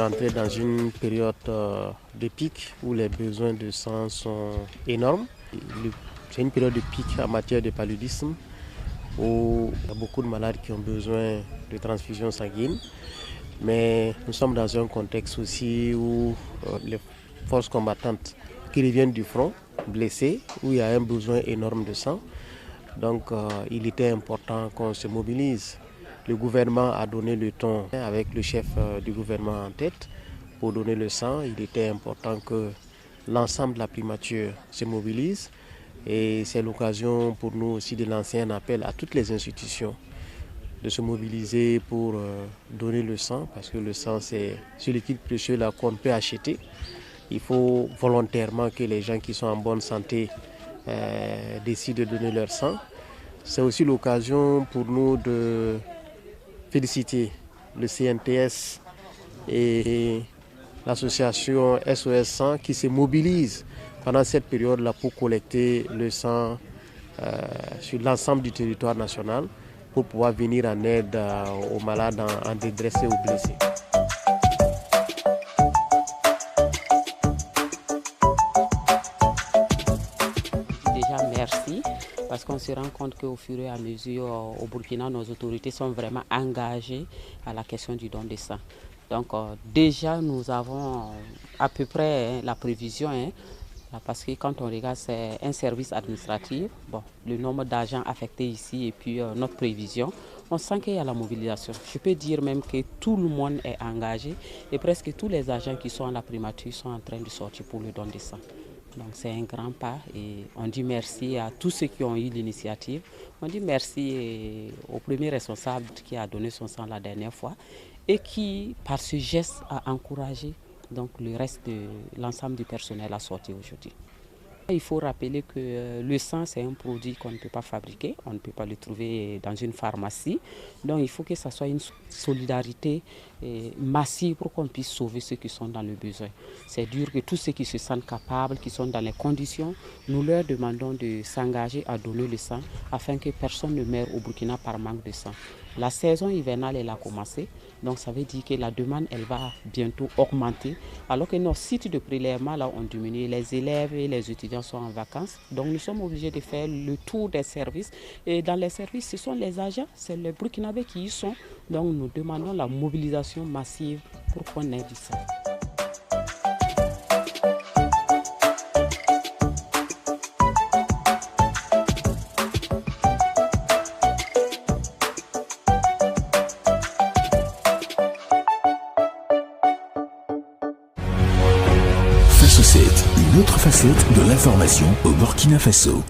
rentrer dans une période de pic où les besoins de sang sont énormes. C'est une période de pic en matière de paludisme où il y a beaucoup de malades qui ont besoin de transfusion sanguine. Mais nous sommes dans un contexte aussi où les forces combattantes qui reviennent du front, blessées, où il y a un besoin énorme de sang. Donc il était important qu'on se mobilise. Le gouvernement a donné le ton avec le chef du gouvernement en tête pour donner le sang. Il était important que l'ensemble de la primature se mobilise. Et c'est l'occasion pour nous aussi de lancer un appel à toutes les institutions de se mobiliser pour donner le sang, parce que le sang c'est ce liquide précieux là qu'on peut acheter. Il faut volontairement que les gens qui sont en bonne santé décident de donner leur sang. C'est aussi l'occasion pour nous de féliciter le CNTS et l'association SOS 100 qui se mobilisent pendant cette période-là pour collecter le sang sur l'ensemble du territoire national pour pouvoir venir en aide aux malades en détresse et aux blessés. Déjà, merci, parce qu'on se rend compte qu'au fur et à mesure, au Burkina, nos autorités sont vraiment engagées à la question du don de sang. Donc déjà, nous avons à peu près la prévision, parce que quand on regarde, c'est un service administratif, le nombre d'agents affectés ici et puis notre prévision, on sent qu'il y a la mobilisation. Je peux dire même que tout le monde est engagé et presque tous les agents qui sont à la primature sont en train de sortir pour le don de sang. Donc c'est un grand pas et on dit merci à tous ceux qui ont eu l'initiative. On dit merci au premier responsable qui a donné son sang la dernière fois et qui, par ce geste, a encouragé donc le reste de l'ensemble du personnel à sortir aujourd'hui. Il faut rappeler que le sang, c'est un produit qu'on ne peut pas fabriquer, on ne peut pas le trouver dans une pharmacie. Donc il faut que ça soit une solidarité massive pour qu'on puisse sauver ceux qui sont dans le besoin. C'est dur que tous ceux qui se sentent capables, qui sont dans les conditions, nous leur demandons de s'engager à donner le sang afin que personne ne meure au Burkina par manque de sang. La saison hivernale, elle a commencé, donc ça veut dire que la demande, elle va bientôt augmenter, alors que nos sites de prélèvement là ont diminué, les élèves et les étudiants sont en vacances, donc nous sommes obligés de faire le tour des services, et dans les services, ce sont les agents, c'est les Burkinabés qui y sont, donc nous demandons la mobilisation massive pour qu'on ait du sang. Faso 7, une autre facette de l'information au Burkina Faso.